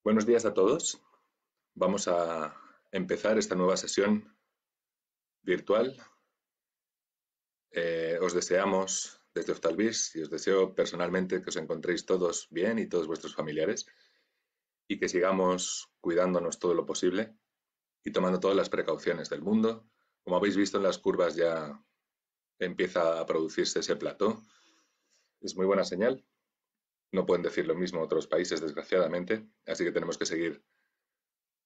Buenos días a todos. Vamos a empezar esta nueva sesión virtual. Os deseamos desde Oftalvis y os deseo personalmente que os encontréis todos bien y todos vuestros familiares y que sigamos cuidándonos todo lo posible y tomando todas las precauciones del mundo. Como habéis visto en las curvas ya empieza a producirse ese plató. Es muy buena señal. No pueden decir lo mismo otros países, desgraciadamente, así que tenemos que seguir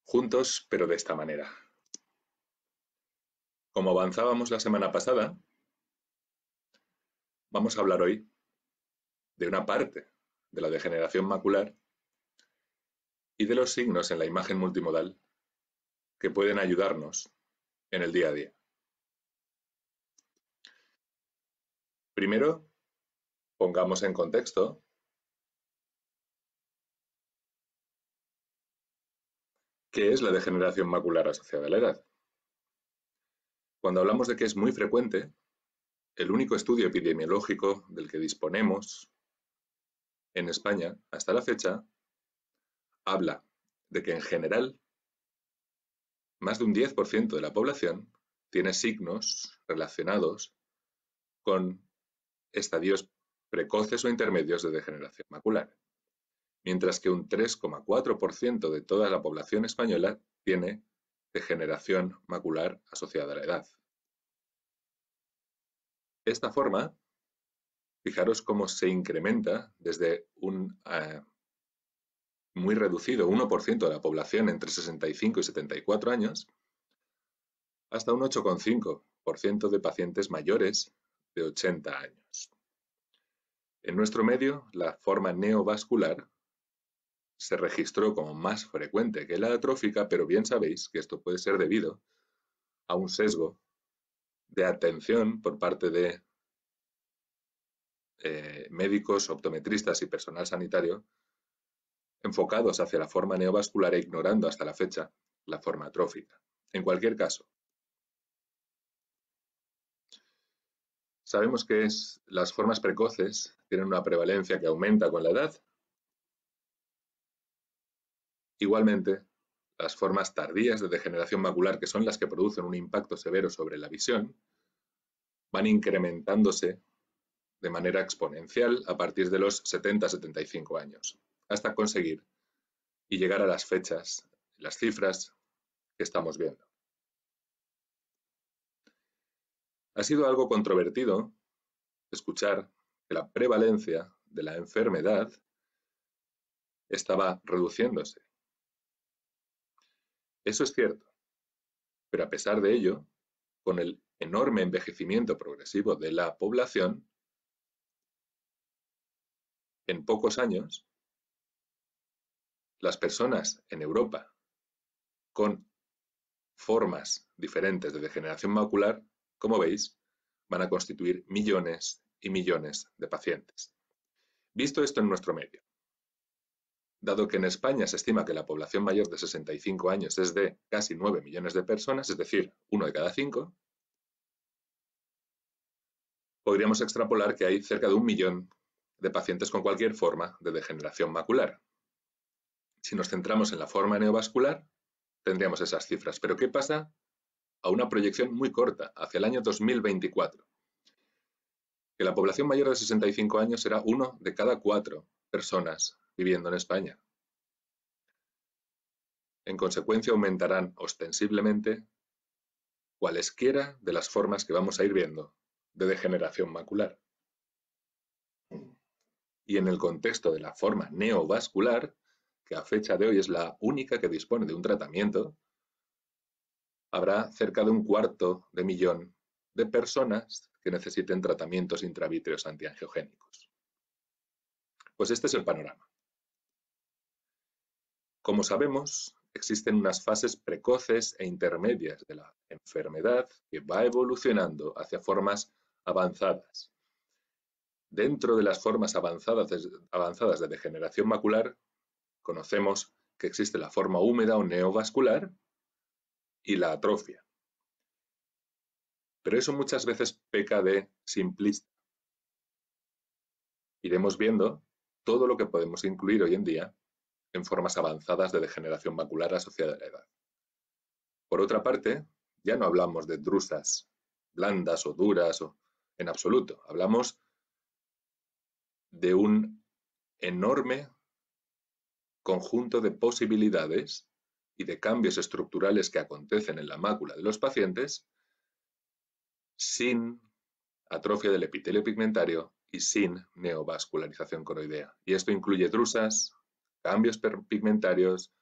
juntos, pero de esta manera. Como avanzábamos la semana pasada, vamos a hablar hoy de una parte de la degeneración macular y de los signos en la imagen multimodal que pueden ayudarnos en el día a día. Primero, pongamos en contexto qué es la degeneración macular asociada a la edad. Cuando hablamos de que es muy frecuente, el único estudio epidemiológico del que disponemos en España hasta la fecha habla de que en general más de un 10% de la población tiene signos relacionados con estadios precoces o intermedios de degeneración macular, mientras que un 3,4% de toda la población española tiene degeneración macular asociada a la edad. Esta forma, fijaros cómo se incrementa desde un muy reducido 1% de la población entre 65 y 74 años hasta un 8,5% de pacientes mayores de 80 años. En nuestro medio, la forma neovascular se registró como más frecuente que la atrófica, pero bien sabéis que esto puede ser debido a un sesgo de atención por parte de médicos, optometristas y personal sanitario enfocados hacia la forma neovascular e ignorando hasta la fecha la forma atrófica. En cualquier caso, sabemos que las formas precoces tienen una prevalencia que aumenta con la edad. Igualmente, las formas tardías de degeneración macular, que son las que producen un impacto severo sobre la visión, van incrementándose de manera exponencial a partir de los 70-75 años, hasta conseguir y llegar a las fechas, las cifras que estamos viendo. Ha sido algo controvertido escuchar que la prevalencia de la enfermedad estaba reduciéndose. Eso es cierto, pero a pesar de ello, con el enorme envejecimiento progresivo de la población, en pocos años, las personas en Europa con formas diferentes de degeneración macular, como veis, van a constituir millones y millones de pacientes. Visto esto en nuestro medio, dado que en España se estima que la población mayor de 65 años es de casi 9 millones de personas, es decir, 1 de cada 5, podríamos extrapolar que hay cerca de 1 millón de pacientes con cualquier forma de degeneración macular. Si nos centramos en la forma neovascular, tendríamos esas cifras. Pero ¿qué pasa a una proyección muy corta, hacia el año 2024? Que la población mayor de 65 años será 1 de cada 4 personas viviendo en España. En consecuencia, aumentarán ostensiblemente cualesquiera de las formas que vamos a ir viendo de degeneración macular. Y en el contexto de la forma neovascular, que a fecha de hoy es la única que dispone de un tratamiento, habrá cerca de 250.000 de personas que necesiten tratamientos intravítreos antiangiogénicos. Pues este es el panorama. Como sabemos, existen unas fases precoces e intermedias de la enfermedad que va evolucionando hacia formas avanzadas. Dentro de las formas avanzadas de degeneración macular, conocemos que existe la forma húmeda o neovascular y la atrofia. Pero eso muchas veces peca de simplista. Iremos viendo todo lo que podemos incluir hoy en día en formas avanzadas de degeneración macular asociada a la edad. Por otra parte, ya no hablamos de drusas blandas o duras en absoluto. Hablamos de un enorme conjunto de posibilidades y de cambios estructurales que acontecen en la mácula de los pacientes sin atrofia del epitelio pigmentario y sin neovascularización coroidea. Y esto incluye drusas, cambios pigmentarios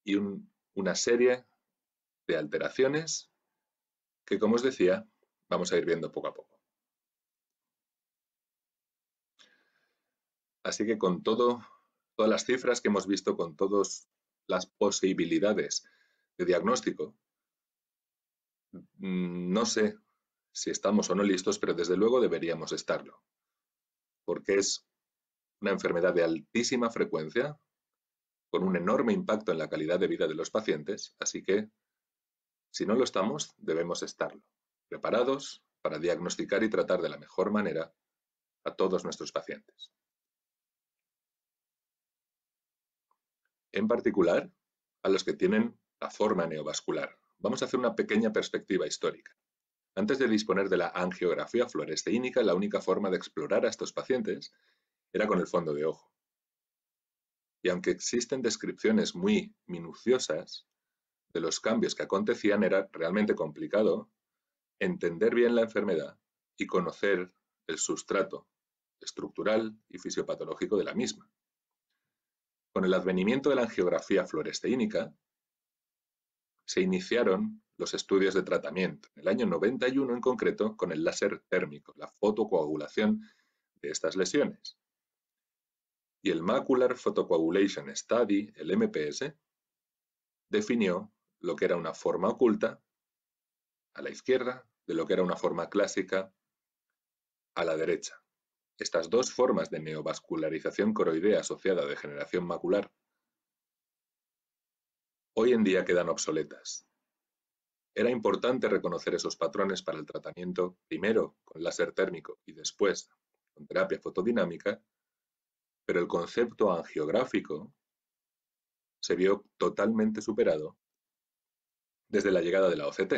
y una serie de alteraciones que, como os decía, vamos a ir viendo poco a poco. Así que con todas las cifras que hemos visto, con todas las posibilidades de diagnóstico, no sé si estamos o no listos, pero desde luego deberíamos estarlo, porque es una enfermedad de altísima frecuencia, con un enorme impacto en la calidad de vida de los pacientes, así que, si no lo estamos, debemos estarlo, preparados para diagnosticar y tratar de la mejor manera a todos nuestros pacientes. En particular, a los que tienen la forma neovascular. Vamos a hacer una pequeña perspectiva histórica. Antes de disponer de la angiografía fluoresceínica, la única forma de explorar a estos pacientes era con el fondo de ojo. Y aunque existen descripciones muy minuciosas de los cambios que acontecían, era realmente complicado entender bien la enfermedad y conocer el sustrato estructural y fisiopatológico de la misma. Con el advenimiento de la angiografía fluoresceínica, se iniciaron los estudios de tratamiento, en el año 91 en concreto, con el láser térmico, la fotocoagulación de estas lesiones. Y el Macular Photocoagulation Study, el MPS, definió lo que era una forma oculta a la izquierda de lo que era una forma clásica a la derecha. Estas dos formas de neovascularización coroidea asociada a degeneración macular hoy en día quedan obsoletas. Era importante reconocer esos patrones para el tratamiento, primero con láser térmico y después con terapia fotodinámica, pero el concepto angiográfico se vio totalmente superado desde la llegada de la OCT.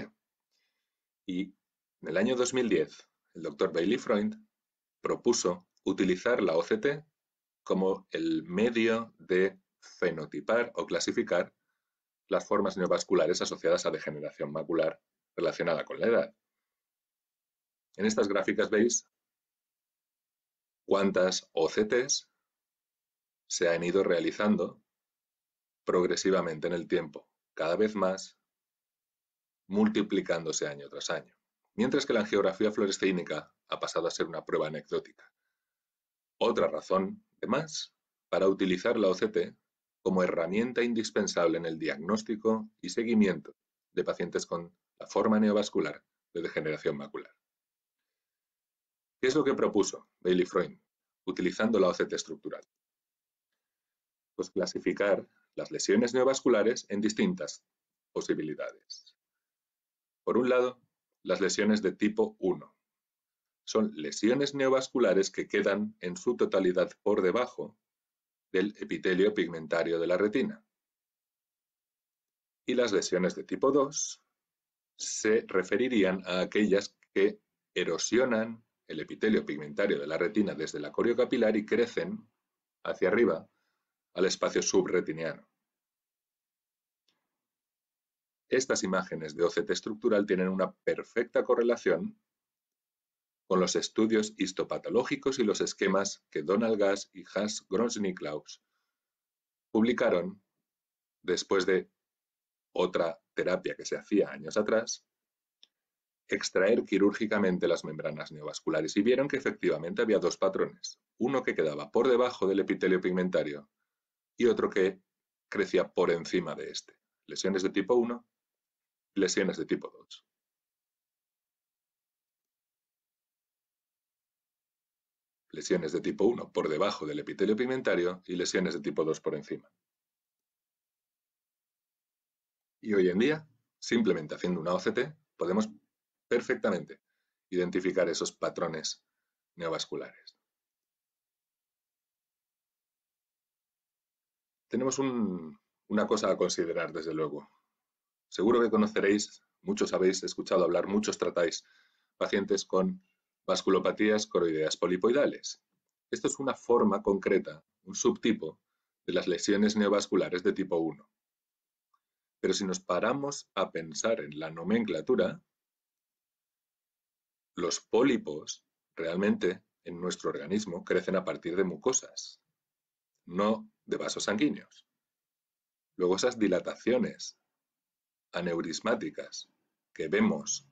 Y en el año 2010, el doctor Bailey Freund propuso utilizar la OCT como el medio de fenotipar o clasificar las formas neovasculares asociadas a degeneración macular relacionada con la edad. En estas gráficas veis cuántas OCTs se han ido realizando progresivamente en el tiempo, cada vez más, multiplicándose año tras año, mientras que la angiografía fluoresceínica ha pasado a ser una prueba anecdótica. Otra razón de más para utilizar la OCT como herramienta indispensable en el diagnóstico y seguimiento de pacientes con la forma neovascular de degeneración macular. ¿Qué es lo que propuso Bailey Freund utilizando la OCT estructural? Pues clasificar las lesiones neovasculares en distintas posibilidades. Por un lado, las lesiones de tipo 1. Son lesiones neovasculares que quedan en su totalidad por debajo del epitelio pigmentario de la retina. Y las lesiones de tipo 2 se referirían a aquellas que erosionan el epitelio pigmentario de la retina desde la coriocapilar y crecen hacia arriba al espacio subretiniano. Estas imágenes de OCT estructural tienen una perfecta correlación con los estudios histopatológicos y los esquemas que Donald Gass y Hans Grosniklaus publicaron después de otra terapia que se hacía años atrás, extraer quirúrgicamente las membranas neovasculares y vieron que efectivamente había dos patrones, uno que quedaba por debajo del epitelio pigmentario y otro que crecía por encima de este. Lesiones de tipo 1 y lesiones de tipo 2. Lesiones de tipo 1 por debajo del epitelio pigmentario y lesiones de tipo 2 por encima. Y hoy en día, simplemente haciendo una OCT, podemos perfectamente identificar esos patrones neovasculares. Tenemos una cosa a considerar, desde luego. Seguro que conoceréis, muchos habéis escuchado hablar, muchos tratáis pacientes con vasculopatías coroideas polipoidales. Esto es una forma concreta, un subtipo de las lesiones neovasculares de tipo 1. Pero si nos paramos a pensar en la nomenclatura, los pólipos realmente en nuestro organismo crecen a partir de mucosas, no de vasos sanguíneos. Luego esas dilataciones aneurismáticas que vemos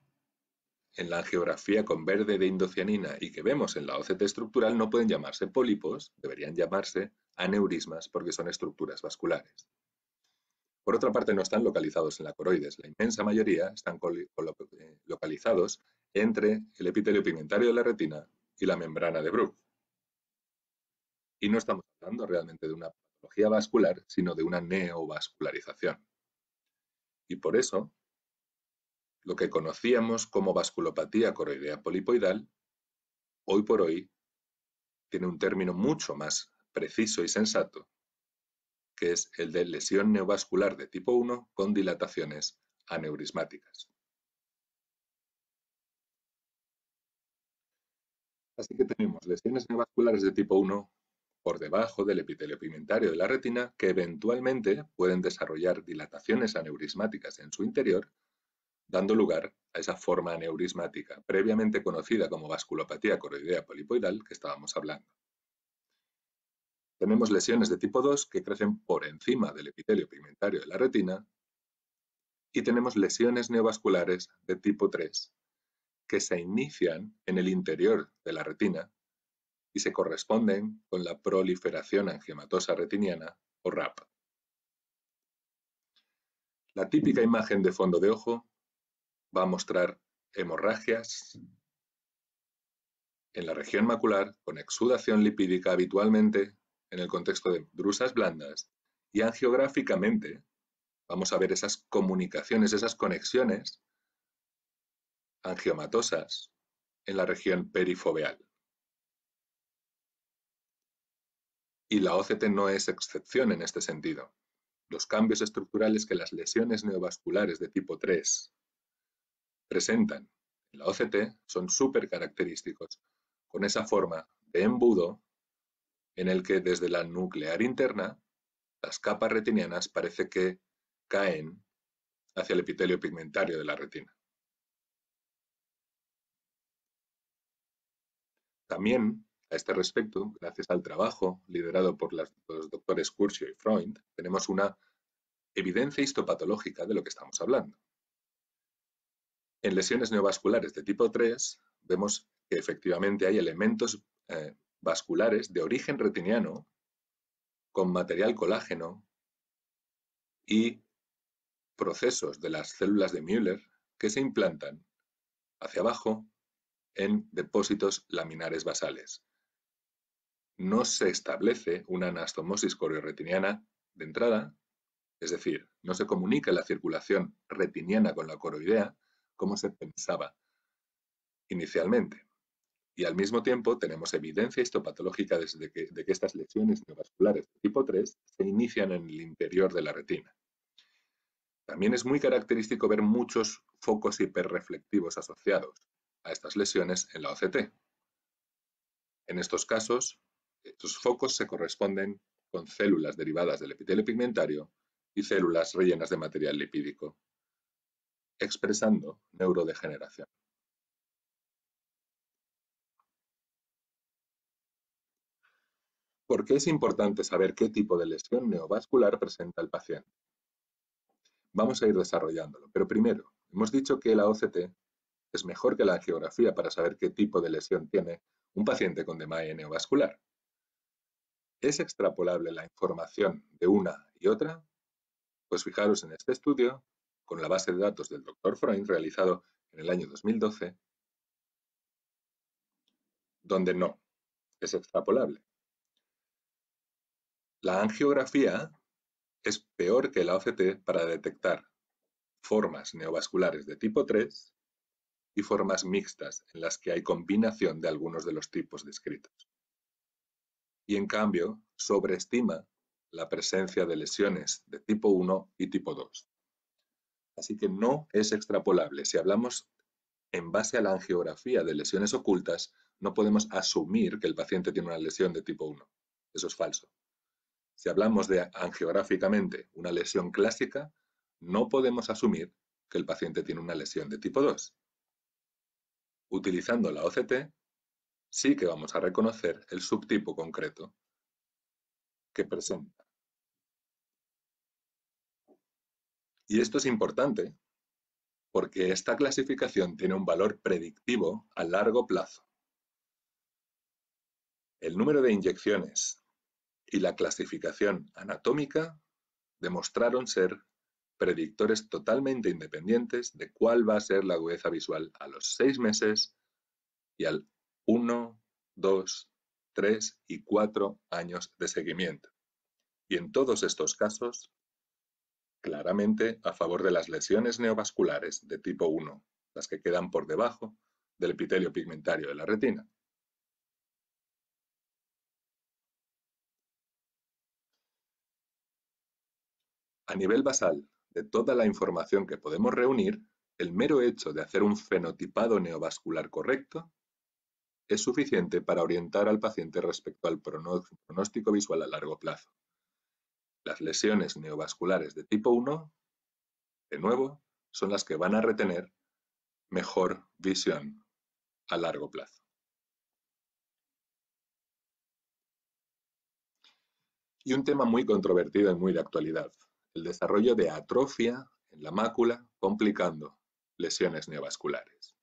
en la angiografía con verde de indocianina y que vemos en la OCT estructural no pueden llamarse pólipos, deberían llamarse aneurismas porque son estructuras vasculares. Por otra parte, no están localizados en la coroides, la inmensa mayoría están localizados entre el epitelio pigmentario de la retina y la membrana de Bruch. Y no estamos hablando realmente de una patología vascular, sino de una neovascularización. Y por eso, lo que conocíamos como vasculopatía coroidea polipoidal, hoy por hoy tiene un término mucho más preciso y sensato, que es el de lesión neovascular de tipo 1 con dilataciones aneurismáticas. Así que tenemos lesiones neovasculares de tipo 1 por debajo del epitelio pigmentario de la retina que eventualmente pueden desarrollar dilataciones aneurismáticas en su interior, dando lugar a esa forma aneurismática previamente conocida como vasculopatía coroidea polipoidal que estábamos hablando. Tenemos lesiones de tipo 2 que crecen por encima del epitelio pigmentario de la retina y tenemos lesiones neovasculares de tipo 3 que se inician en el interior de la retina y se corresponden con la proliferación angiomatosa retiniana o RAP. La típica imagen de fondo de ojo va a mostrar hemorragias en la región macular con exudación lipídica habitualmente en el contexto de drusas blandas y angiográficamente vamos a ver esas comunicaciones, esas conexiones angiomatosas en la región perifoveal. Y la OCT no es excepción en este sentido. Los cambios estructurales que las lesiones neovasculares de tipo 3 presentan en la OCT son súper característicos, con esa forma de embudo en el que desde la nuclear interna las capas retinianas parece que caen hacia el epitelio pigmentario de la retina. También, a este respecto, gracias al trabajo liderado por los doctores Curcio y Freund, tenemos una evidencia histopatológica de lo que estamos hablando. En lesiones neovasculares de tipo 3 vemos que efectivamente hay elementos vasculares de origen retiniano con material colágeno y procesos de las células de Müller que se implantan hacia abajo en depósitos laminares basales. No se establece una anastomosis coroirretiniana de entrada, es decir, no se comunica la circulación retiniana con la coroidea como se pensaba inicialmente. Y al mismo tiempo tenemos evidencia histopatológica de que estas lesiones neovasculares de tipo 3 se inician en el interior de la retina. También es muy característico ver muchos focos hiperreflectivos asociados a estas lesiones en la OCT. En estos casos, estos focos se corresponden con células derivadas del epitelio pigmentario y células rellenas de material lipídico, expresando neurodegeneración. ¿Por qué es importante saber qué tipo de lesión neovascular presenta el paciente? Vamos a ir desarrollándolo, pero primero, hemos dicho que la OCT es mejor que la angiografía para saber qué tipo de lesión tiene un paciente con DMAE neovascular. ¿Es extrapolable la información de una y otra? Pues fijaros en este estudio, con la base de datos del Dr. Freund realizado en el año 2012, donde no es extrapolable. La angiografía es peor que la OCT para detectar formas neovasculares de tipo 3 y formas mixtas en las que hay combinación de algunos de los tipos descritos. Y en cambio, sobreestima la presencia de lesiones de tipo 1 y tipo 2. Así que no es extrapolable. Si hablamos en base a la angiografía de lesiones ocultas, no podemos asumir que el paciente tiene una lesión de tipo 1. Eso es falso. Si hablamos de angiográficamente una lesión clásica, no podemos asumir que el paciente tiene una lesión de tipo 2. Utilizando la OCT, sí que vamos a reconocer el subtipo concreto que presenta. Y esto es importante porque esta clasificación tiene un valor predictivo a largo plazo. El número de inyecciones y la clasificación anatómica demostraron ser predictores totalmente independientes de cuál va a ser la agudeza visual a los 6 meses y al 1, 2, 3 y 4 años de seguimiento. Y en todos estos casos, claramente a favor de las lesiones neovasculares de tipo 1, las que quedan por debajo del epitelio pigmentario de la retina. A nivel basal de toda la información que podemos reunir, el mero hecho de hacer un fenotipado neovascular correcto es suficiente para orientar al paciente respecto al pronóstico visual a largo plazo. Las lesiones neovasculares de tipo 1, de nuevo, son las que van a retener mejor visión a largo plazo. Y un tema muy controvertido y muy de actualidad, el desarrollo de atrofia en la mácula complicando lesiones neovasculares.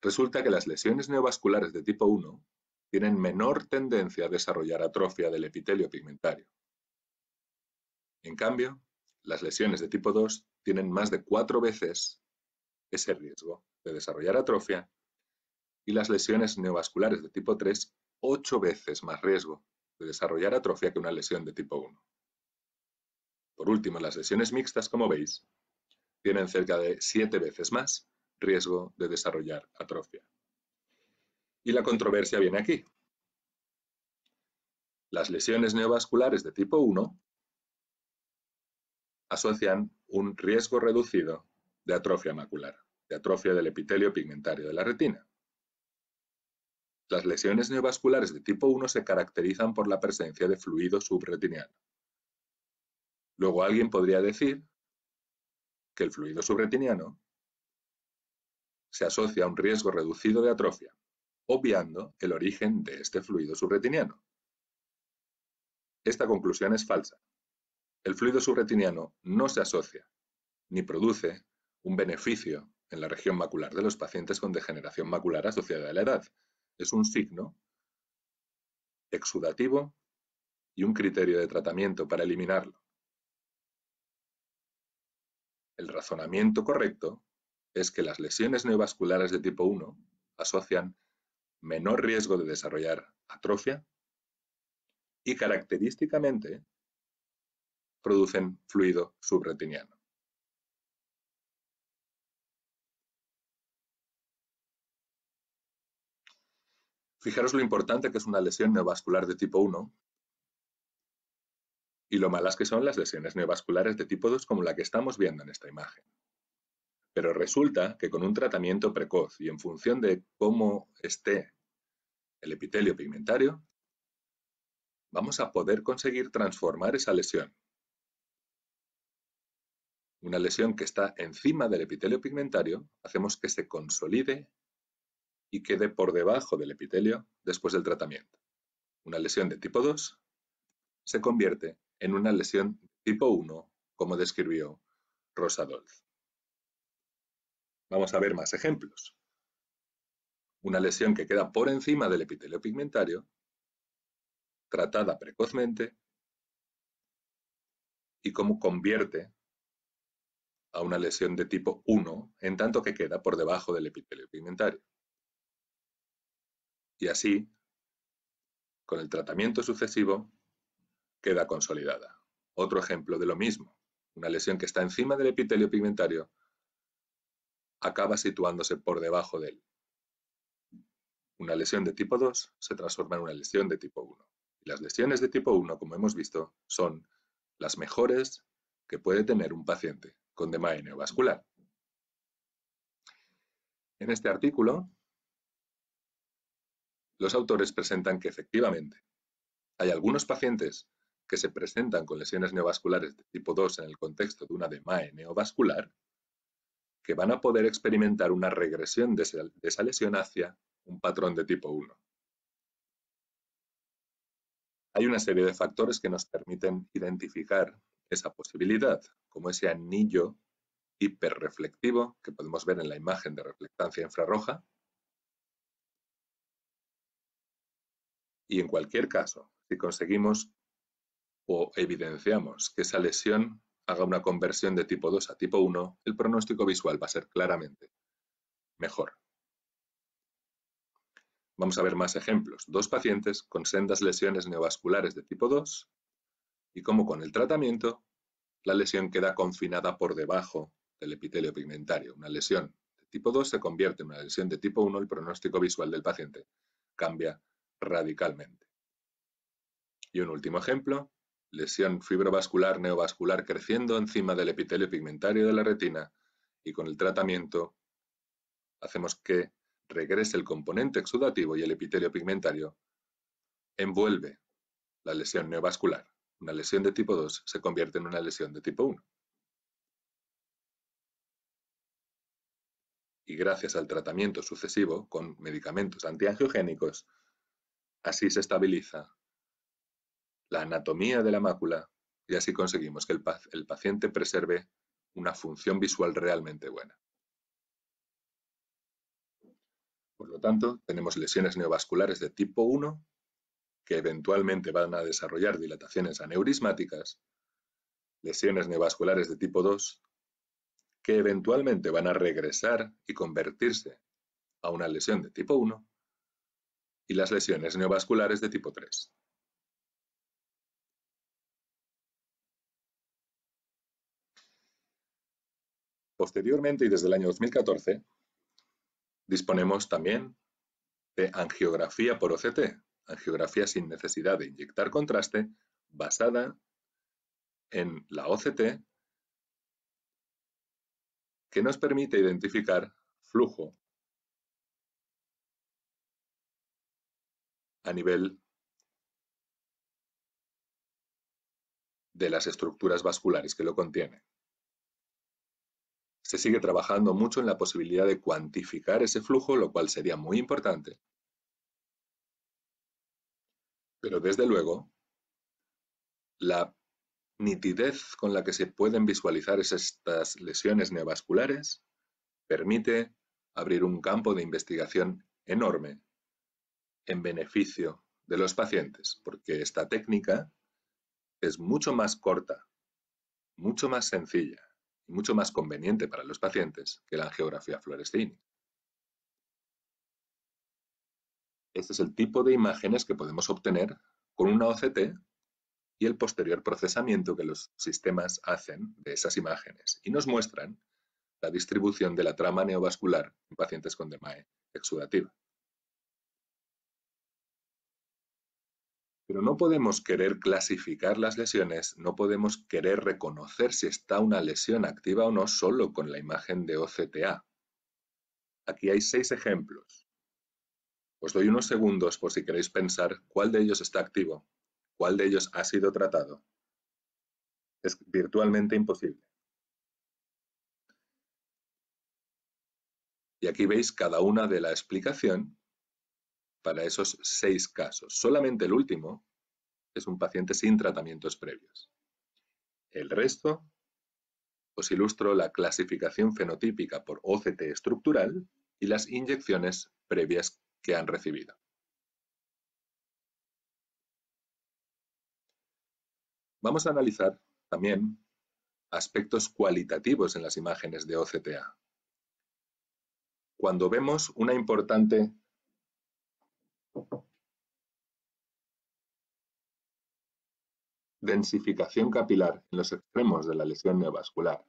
Resulta que las lesiones neovasculares de tipo 1 tienen menor tendencia a desarrollar atrofia del epitelio pigmentario. En cambio, las lesiones de tipo 2 tienen más de 4 veces ese riesgo de desarrollar atrofia y las lesiones neovasculares de tipo 3 8 veces más riesgo de desarrollar atrofia que una lesión de tipo 1. Por último, las lesiones mixtas, como veis, tienen cerca de 7 veces más riesgo de desarrollar atrofia. Y la controversia viene aquí. Las lesiones neovasculares de tipo 1 asocian un riesgo reducido de atrofia macular, de atrofia del epitelio pigmentario de la retina. Las lesiones neovasculares de tipo 1 se caracterizan por la presencia de fluido subretiniano. Luego alguien podría decir que el fluido subretiniano se asocia a un riesgo reducido de atrofia, obviando el origen de este fluido subretiniano. Esta conclusión es falsa. El fluido subretiniano no se asocia ni produce un beneficio en la región macular de los pacientes con degeneración macular asociada a la edad. Es un signo exudativo y un criterio de tratamiento para eliminarlo. El razonamiento correcto es que las lesiones neovasculares de tipo 1 asocian menor riesgo de desarrollar atrofia y característicamente producen fluido subretiniano. Fijaros lo importante que es una lesión neovascular de tipo 1 y lo malas que son las lesiones neovasculares de tipo 2 como la que estamos viendo en esta imagen. Pero resulta que con un tratamiento precoz y en función de cómo esté el epitelio pigmentario, vamos a poder conseguir transformar esa lesión. Una lesión que está encima del epitelio pigmentario, hacemos que se consolide y quede por debajo del epitelio después del tratamiento. Una lesión de tipo 2 se convierte en una lesión tipo 1, como describió Rosa Dolz. Vamos a ver más ejemplos. Una lesión que queda por encima del epitelio pigmentario, tratada precozmente, y cómo convierte a una lesión de tipo 1 en tanto que queda por debajo del epitelio pigmentario. Y así, con el tratamiento sucesivo, queda consolidada. Otro ejemplo de lo mismo. Una lesión que está encima del epitelio pigmentario acaba situándose por debajo de él. Una lesión de tipo 2 se transforma en una lesión de tipo 1. Y las lesiones de tipo 1, como hemos visto, son las mejores que puede tener un paciente con DMAE neovascular. En este artículo, los autores presentan que efectivamente hay algunos pacientes que se presentan con lesiones neovasculares de tipo 2 en el contexto de una DMAE neovascular que van a poder experimentar una regresión de esa lesión hacia un patrón de tipo 1. Hay una serie de factores que nos permiten identificar esa posibilidad, como ese anillo hiperreflectivo que podemos ver en la imagen de reflectancia infrarroja. Y en cualquier caso, si conseguimos o evidenciamos que esa lesión haga una conversión de tipo 2 a tipo 1, el pronóstico visual va a ser claramente mejor. Vamos a ver más ejemplos. Dos pacientes con sendas lesiones neovasculares de tipo 2 y cómo con el tratamiento la lesión queda confinada por debajo del epitelio pigmentario. Una lesión de tipo 2 se convierte en una lesión de tipo 1, el pronóstico visual del paciente cambia radicalmente. Y un último ejemplo, lesión fibrovascular neovascular creciendo encima del epitelio pigmentario de la retina y con el tratamiento hacemos que regrese el componente exudativo y el epitelio pigmentario envuelve la lesión neovascular. Una lesión de tipo 2 se convierte en una lesión de tipo 1. Y gracias al tratamiento sucesivo con medicamentos antiangiogénicos, así se estabiliza la anatomía de la mácula y así conseguimos que el paciente preserve una función visual realmente buena. Por lo tanto, tenemos lesiones neovasculares de tipo 1 que eventualmente van a desarrollar dilataciones aneurismáticas, lesiones neovasculares de tipo 2 que eventualmente van a regresar y convertirse a una lesión de tipo 1 y las lesiones neovasculares de tipo 3. Posteriormente y desde el año 2014 disponemos también de angiografía por OCT, angiografía sin necesidad de inyectar contraste, basada en la OCT, que nos permite identificar flujo a nivel de las estructuras vasculares que lo contienen. Se sigue trabajando mucho en la posibilidad de cuantificar ese flujo, lo cual sería muy importante. Pero desde luego, la nitidez con la que se pueden visualizar estas lesiones neovasculares permite abrir un campo de investigación enorme en beneficio de los pacientes, porque esta técnica es mucho más corta, mucho más sencilla y mucho más conveniente para los pacientes que la angiografía fluorescínica. Este es el tipo de imágenes que podemos obtener con una OCT y el posterior procesamiento que los sistemas hacen de esas imágenes y nos muestran la distribución de la trama neovascular en pacientes con DMAE exudativa. Pero no podemos querer clasificar las lesiones, no podemos querer reconocer si está una lesión activa o no solo con la imagen de OCTA. Aquí hay 6 ejemplos. Os doy unos segundos por si queréis pensar cuál de ellos está activo, cuál de ellos ha sido tratado. Es virtualmente imposible. Y aquí veis cada una de la explicación para esos 6 casos. Solamente el último es un paciente sin tratamientos previos. El resto os ilustro la clasificación fenotípica por OCT estructural y las inyecciones previas que han recibido. Vamos a analizar también aspectos cualitativos en las imágenes de OCTA. Cuando vemos una importante densificación capilar en los extremos de la lesión neovascular,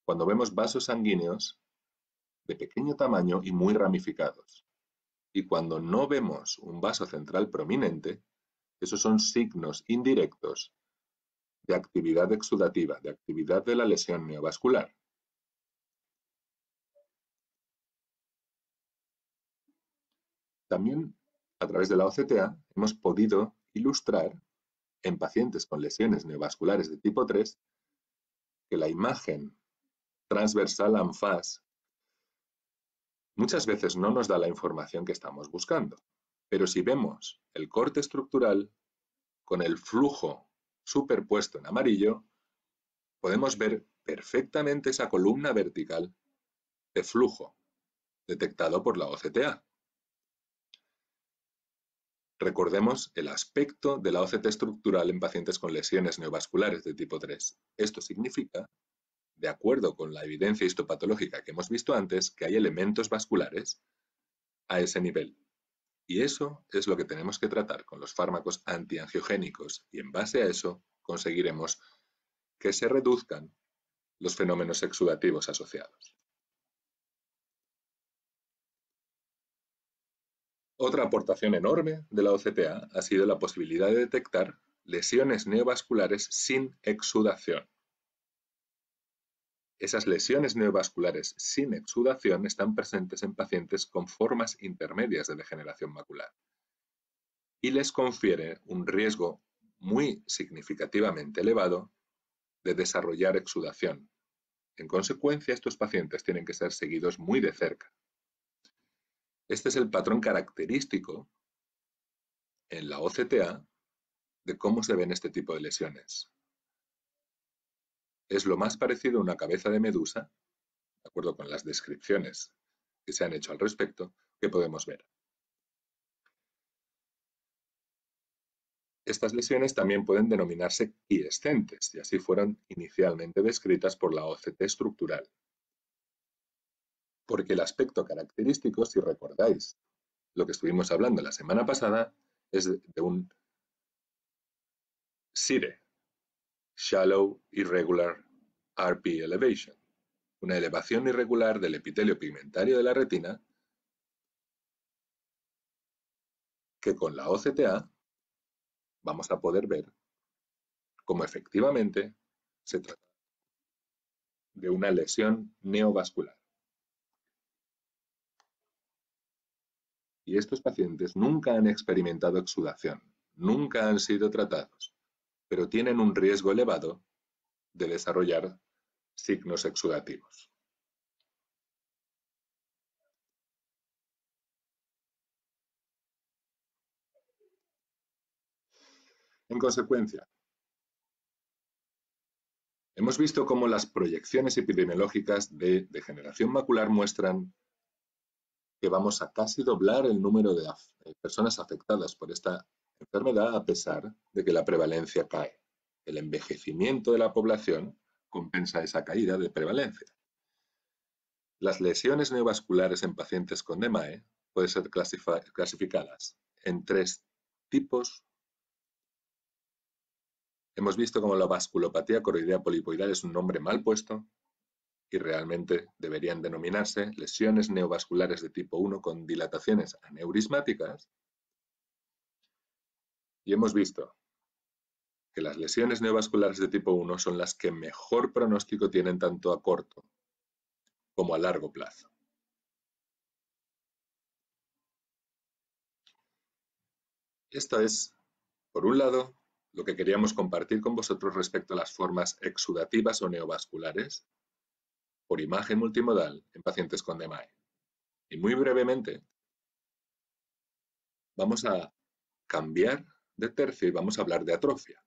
cuando vemos vasos sanguíneos de pequeño tamaño y muy ramificados, y cuando no vemos un vaso central prominente, Esos son signos indirectos de actividad exudativa, de actividad de la lesión neovascular. También, a través de la OCTA, hemos podido ilustrar en pacientes con lesiones neovasculares de tipo 3 que la imagen transversal anfas muchas veces no nos da la información que estamos buscando. Pero si vemos el corte estructural con el flujo superpuesto en amarillo, podemos ver perfectamente esa columna vertical de flujo detectado por la OCTA. Recordemos el aspecto de la OCT estructural en pacientes con lesiones neovasculares de tipo 3. Esto significa, de acuerdo con la evidencia histopatológica que hemos visto antes, que hay elementos vasculares a ese nivel. Y eso es lo que tenemos que tratar con los fármacos antiangiogénicos y en base a eso conseguiremos que se reduzcan los fenómenos exudativos asociados. Otra aportación enorme de la OCTA ha sido la posibilidad de detectar lesiones neovasculares sin exudación. Esas lesiones neovasculares sin exudación están presentes en pacientes con formas intermedias de degeneración macular y les confiere un riesgo muy significativamente elevado de desarrollar exudación. En consecuencia, estos pacientes tienen que ser seguidos muy de cerca. Este es el patrón característico en la OCTA de cómo se ven este tipo de lesiones. Es lo más parecido a una cabeza de medusa, de acuerdo con las descripciones que se han hecho al respecto, que podemos ver. Estas lesiones también pueden denominarse quiescentes, y así fueron inicialmente descritas por la OCT estructural. Porque el aspecto característico, si recordáis lo que estuvimos hablando la semana pasada, es de un SIRE, Shallow Irregular RP Elevation, una elevación irregular del epitelio pigmentario de la retina que con la OCTA vamos a poder ver cómo efectivamente se trata de una lesión neovascular. Y estos pacientes nunca han experimentado exudación, nunca han sido tratados, pero tienen un riesgo elevado de desarrollar signos exudativos. En consecuencia, hemos visto cómo las proyecciones epidemiológicas de degeneración macular muestran que vamos a casi doblar el número de personas afectadas por esta enfermedad a pesar de que la prevalencia cae. El envejecimiento de la población compensa esa caída de prevalencia. Las lesiones neovasculares en pacientes con DMAE pueden ser clasificadas en 3 tipos. Hemos visto cómo la vasculopatía coroidea polipoidal es un nombre mal puesto y realmente deberían denominarse lesiones neovasculares de tipo 1 con dilataciones aneurismáticas. Y hemos visto que las lesiones neovasculares de tipo 1 son las que mejor pronóstico tienen tanto a corto como a largo plazo. Esto es, por un lado, lo que queríamos compartir con vosotros respecto a las formas exudativas o neovasculares por imagen multimodal en pacientes con DMAE. Y muy brevemente, vamos a cambiar de tercio y vamos a hablar de atrofia.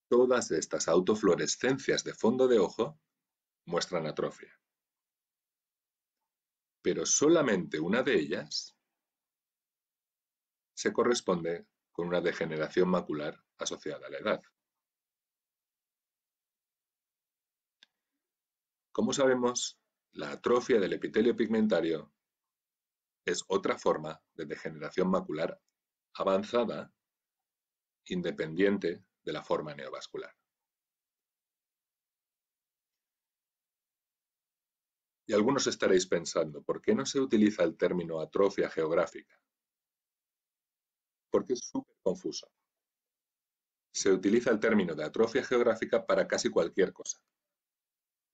Todas estas autofluorescencias de fondo de ojo muestran atrofia. Pero solamente una de ellas se corresponde con una degeneración macular asociada a la edad. Como sabemos, la atrofia del epitelio pigmentario es otra forma de degeneración macular avanzada independiente de la forma neovascular. Y algunos estaréis pensando, ¿por qué no se utiliza el término atrofia geográfica? porque es súper confuso. Se utiliza el término de atrofia geográfica para casi cualquier cosa,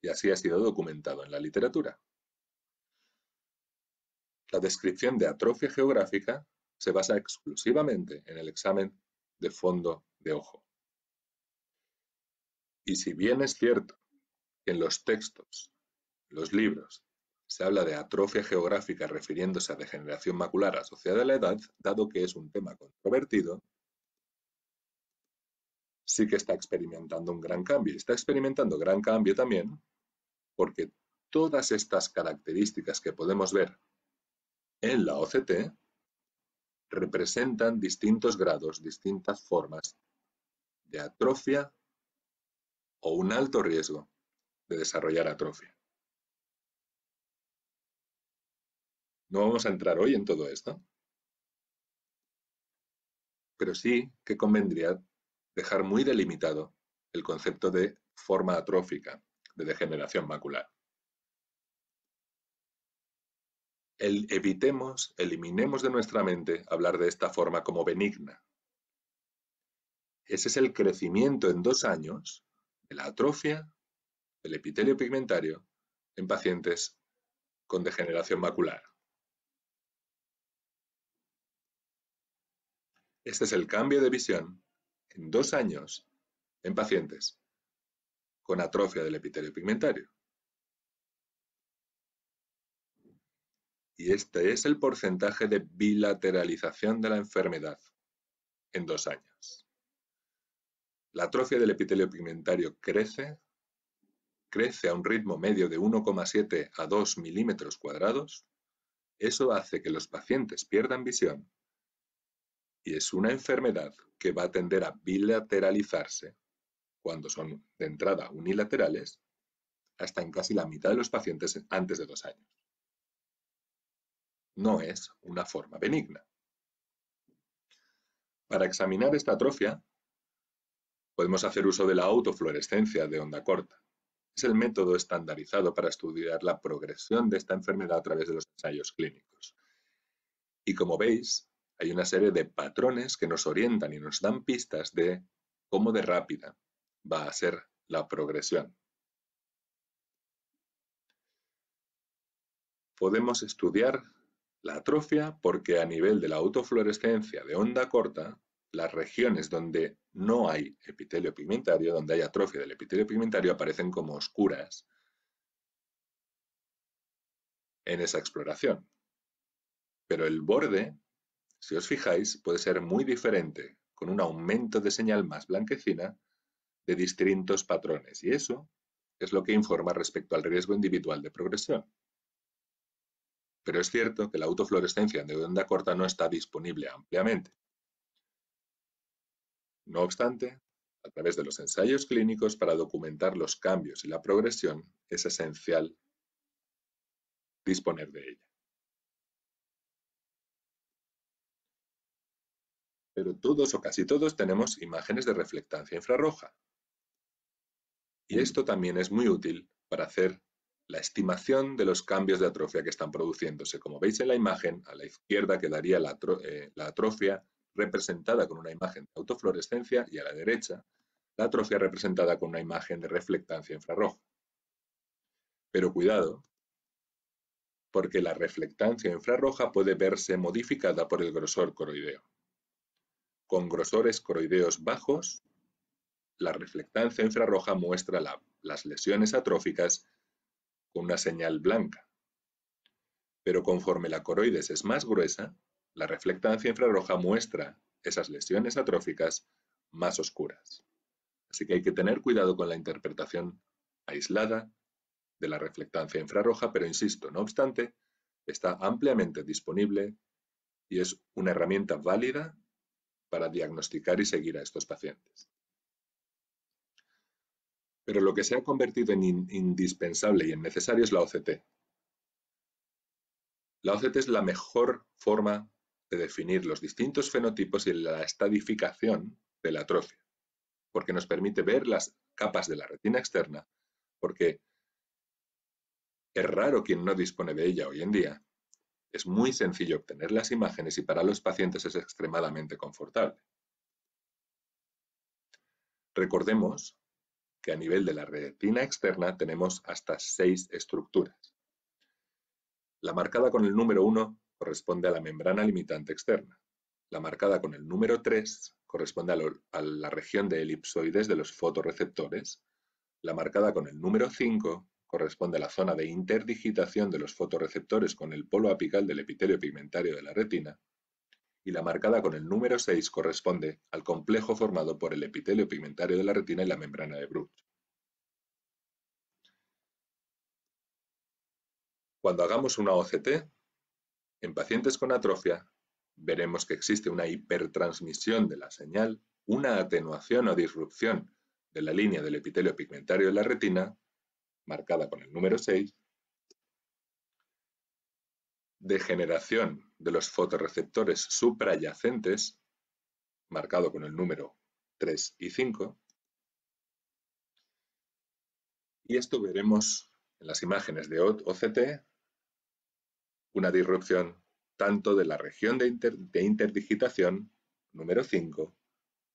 y así ha sido documentado en la literatura. La descripción de atrofia geográfica se basa exclusivamente en el examen de fondo de ojo. Y si bien es cierto que en los textos, los libros, se habla de atrofia geográfica refiriéndose a degeneración macular asociada a la edad, dado que es un tema controvertido, sí que está experimentando un gran cambio. Y está experimentando gran cambio también porque todas estas características que podemos ver en la OCT representan distintos grados, distintas formas de atrofia o un alto riesgo de desarrollar atrofia. No vamos a entrar hoy en todo esto, pero sí que convendría dejar muy delimitado el concepto de forma atrófica, de degeneración macular. Eliminemos de nuestra mente hablar de esta forma como benigna. Ese es el crecimiento en 2 años de la atrofia del epitelio pigmentario en pacientes con degeneración macular. Este es el cambio de visión en 2 años en pacientes con atrofia del epitelio pigmentario. Y este es el porcentaje de bilateralización de la enfermedad en 2 años. La atrofia del epitelio pigmentario crece a un ritmo medio de 1,7 a 2 milímetros cuadrados. Eso hace que los pacientes pierdan visión y es una enfermedad que va a tender a bilateralizarse cuando son de entrada unilaterales hasta en casi la mitad de los pacientes antes de 2 años. No es una forma benigna. Para examinar esta atrofia, podemos hacer uso de la autofluorescencia de onda corta. Es el método estandarizado para estudiar la progresión de esta enfermedad a través de los ensayos clínicos. Y como veis, hay una serie de patrones que nos orientan y nos dan pistas de cómo de rápida va a ser la progresión. Podemos estudiar la atrofia porque a nivel de la autofluorescencia de onda corta, las regiones donde no hay epitelio pigmentario, donde hay atrofia del epitelio pigmentario, aparecen como oscuras en esa exploración. Pero el borde, si os fijáis, puede ser muy diferente, con un aumento de señal más blanquecina de distintos patrones. Y eso es lo que informa respecto al riesgo individual de progresión. Pero es cierto que la autofluorescencia de onda corta no está disponible ampliamente. No obstante, a través de los ensayos clínicos para documentar los cambios y la progresión, es esencial disponer de ella. Pero todos o casi todos tenemos imágenes de reflectancia infrarroja. Y esto también es muy útil para hacer la estimación de los cambios de atrofia que están produciéndose. Como veis en la imagen, a la izquierda quedaría la atrofia representada con una imagen de autofluorescencia y a la derecha la atrofia representada con una imagen de reflectancia infrarroja. Pero cuidado, porque la reflectancia infrarroja puede verse modificada por el grosor coroideo. Con grosores coroideos bajos, la reflectancia infrarroja muestra las lesiones atróficas con una señal blanca. Pero conforme la coroides es más gruesa, la reflectancia infrarroja muestra esas lesiones atróficas más oscuras. Así que hay que tener cuidado con la interpretación aislada de la reflectancia infrarroja, pero insisto, no obstante, está ampliamente disponible y es una herramienta válida para diagnosticar y seguir a estos pacientes. Pero lo que se ha convertido en indispensable y en necesario es la OCT. La OCT es la mejor forma de definir los distintos fenotipos y la estadificación de la atrofia, porque nos permite ver las capas de la retina externa, porque es raro quien no dispone de ella hoy en día, Es muy sencillo obtener las imágenes y para los pacientes es extremadamente confortable. Recordemos que a nivel de la retina externa tenemos hasta 6 estructuras. La marcada con el número 1 corresponde a la membrana limitante externa. La marcada con el número 3 corresponde a la región de elipsoides de los fotorreceptores. La marcada con el número 5 corresponde a la zona de interdigitación de los fotorreceptores con el polo apical del epitelio pigmentario de la retina. Y la marcada con el número 6 corresponde al complejo formado por el epitelio pigmentario de la retina y la membrana de Bruch. Cuando hagamos una OCT, en pacientes con atrofia, veremos que existe una hipertransmisión de la señal, una atenuación o disrupción de la línea del epitelio pigmentario de la retina, marcada con el número 6, degeneración de los fotorreceptores suprayacentes, marcado con el número 3 y 5, y esto veremos en las imágenes de OCT, una disrupción tanto de la región de interdigitación, número 5,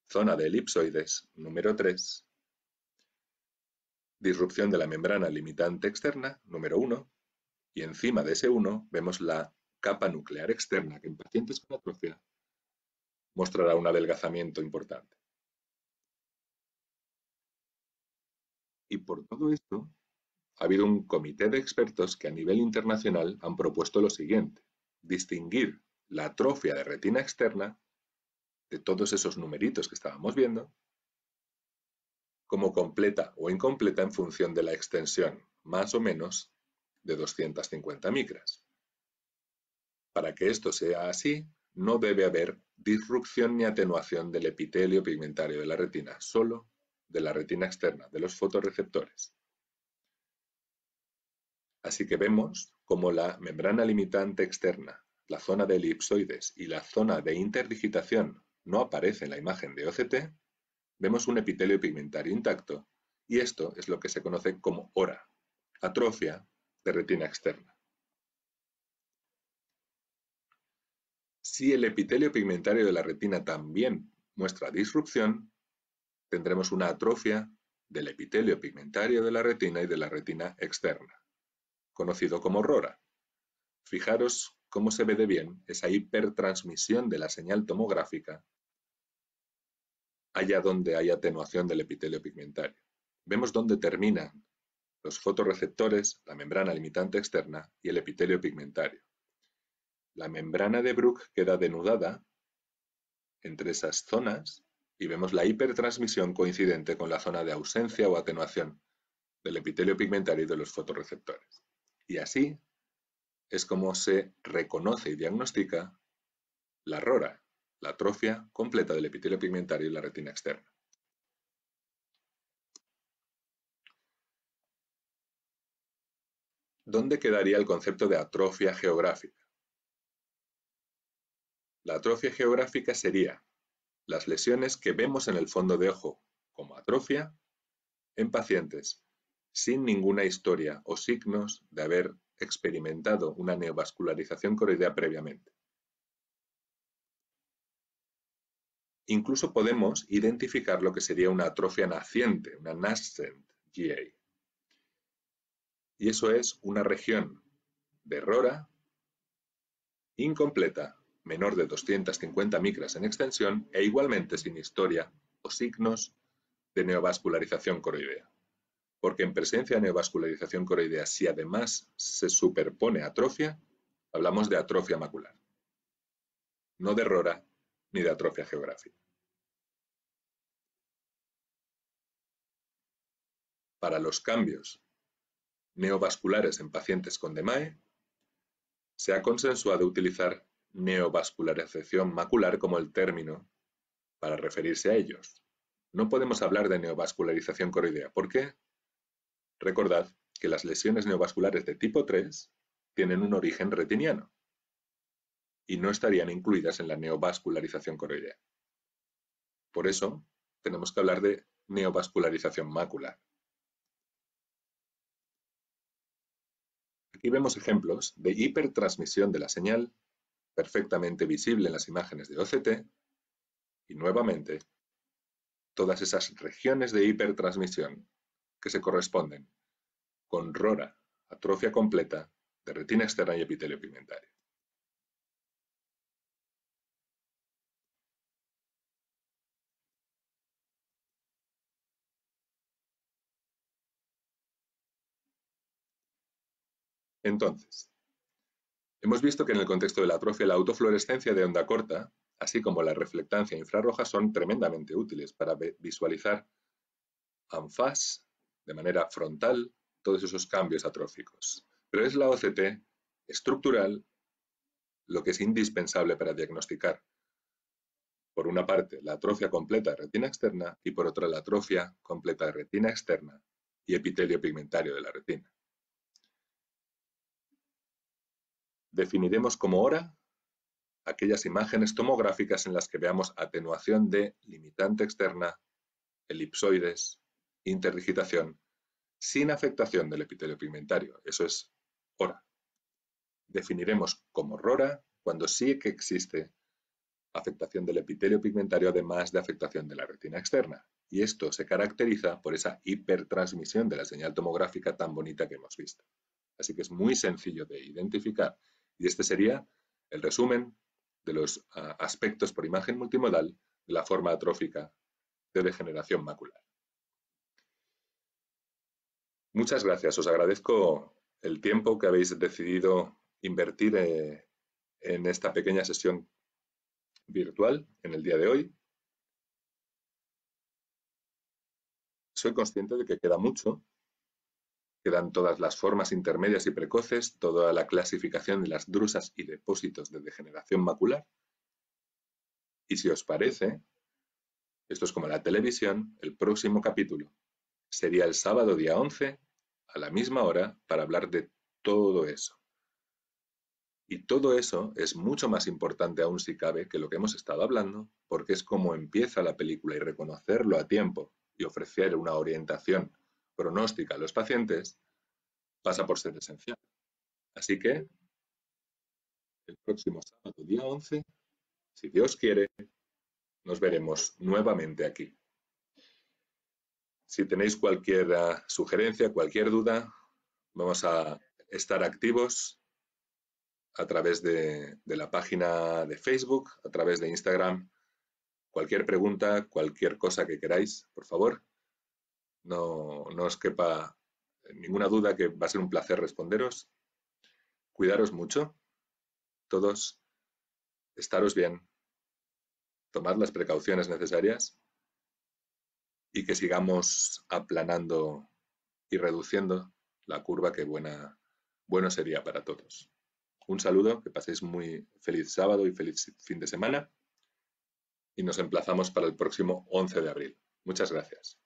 zona de elipsoides, número 3, disrupción de la membrana limitante externa, número 1, y encima de ese 1 vemos la capa nuclear externa que en pacientes con atrofia mostrará un adelgazamiento importante. Y por todo esto, ha habido un comité de expertos que a nivel internacional han propuesto lo siguiente: distinguir la atrofia de retina externa de todos esos numeritos que estábamos viendo como completa o incompleta en función de la extensión, más o menos, de 250 micras. Para que esto sea así, no debe haber disrupción ni atenuación del epitelio pigmentario de la retina, solo de la retina externa, de los fotorreceptores. Así que vemos como la membrana limitante externa, la zona de elipsoides y la zona de interdigitación no aparece en la imagen de OCT, vemos un epitelio pigmentario intacto, y esto es lo que se conoce como ORA, atrofia de retina externa. Si el epitelio pigmentario de la retina también muestra disrupción, tendremos una atrofia del epitelio pigmentario de la retina y de la retina externa, conocido como RORA. Fijaros cómo se ve de bien esa hipertransmisión de la señal tomográfica allá donde hay atenuación del epitelio pigmentario. Vemos dónde terminan los fotorreceptores, la membrana limitante externa y el epitelio pigmentario. La membrana de Bruch queda denudada entre esas zonas y vemos la hipertransmisión coincidente con la zona de ausencia o atenuación del epitelio pigmentario y de los fotorreceptores. Y así es como se reconoce y diagnostica la RORA, la atrofia completa del epitelio pigmentario y la retina externa. ¿Dónde quedaría el concepto de atrofia geográfica? La atrofia geográfica sería las lesiones que vemos en el fondo de ojo como atrofia en pacientes sin ninguna historia o signos de haber experimentado una neovascularización coroidea previamente. Incluso podemos identificar lo que sería una atrofia naciente, una nascent GA. Y eso es una región de RORA incompleta, menor de 250 micras en extensión e igualmente sin historia o signos de neovascularización coroidea. Porque en presencia de neovascularización coroidea, si además se superpone atrofia, hablamos de atrofia macular, no de RORA ni de atrofia geográfica. Para los cambios neovasculares en pacientes con DMAE, se ha consensuado utilizar neovascularización macular como el término para referirse a ellos. No podemos hablar de neovascularización coroidea. ¿Por qué? Recordad que las lesiones neovasculares de tipo 3 tienen un origen retiniano y no estarían incluidas en la neovascularización coroidea. Por eso, tenemos que hablar de neovascularización macular. Aquí vemos ejemplos de hipertransmisión de la señal, perfectamente visible en las imágenes de OCT, y nuevamente, todas esas regiones de hipertransmisión que se corresponden con RORA, atrofia completa de retina externa y epitelio pigmentario. Entonces, hemos visto que en el contexto de la atrofia la autofluorescencia de onda corta, así como la reflectancia infrarroja, son tremendamente útiles para visualizar en faz, de manera frontal, todos esos cambios atróficos. Pero es la OCT estructural lo que es indispensable para diagnosticar, por una parte, la atrofia completa de retina externa y por otra, la atrofia completa de retina externa y epitelio pigmentario de la retina. Definiremos como hora aquellas imágenes tomográficas en las que veamos atenuación de limitante externa, elipsoides, interdigitación, sin afectación del epitelio pigmentario. Eso es hora. Definiremos como RORA cuando sí que existe afectación del epitelio pigmentario además de afectación de la retina externa. Y esto se caracteriza por esa hipertransmisión de la señal tomográfica tan bonita que hemos visto. Así que es muy sencillo de identificar. Y este sería el resumen de los aspectos por imagen multimodal de la forma atrófica de degeneración macular. Muchas gracias. Os agradezco el tiempo que habéis decidido invertir en esta pequeña sesión virtual en el día de hoy. Soy consciente de que queda mucho. Quedan todas las formas intermedias y precoces, toda la clasificación de las drusas y depósitos de degeneración macular. Y si os parece, esto es como la televisión, el próximo capítulo sería el sábado día 11 a la misma hora para hablar de todo eso. Y todo eso es mucho más importante aún si cabe que lo que hemos estado hablando, porque es como empieza la película y reconocerlo a tiempo y ofrecer una orientación pronóstica a los pacientes pasa por ser esencial. Así que el próximo sábado día 11, si Dios quiere, nos veremos nuevamente aquí. Si tenéis cualquier sugerencia, cualquier duda, vamos a estar activos a través de la página de Facebook, a través de Instagram. Cualquier pregunta, cualquier cosa que queráis, por favor, no os quepa ninguna duda que va a ser un placer responderos. Cuidaros mucho, todos, estaros bien, tomad las precauciones necesarias y que sigamos aplanando y reduciendo la curva que bueno sería para todos. Un saludo, que paséis muy feliz sábado y feliz fin de semana y nos emplazamos para el próximo 11 de abril. Muchas gracias.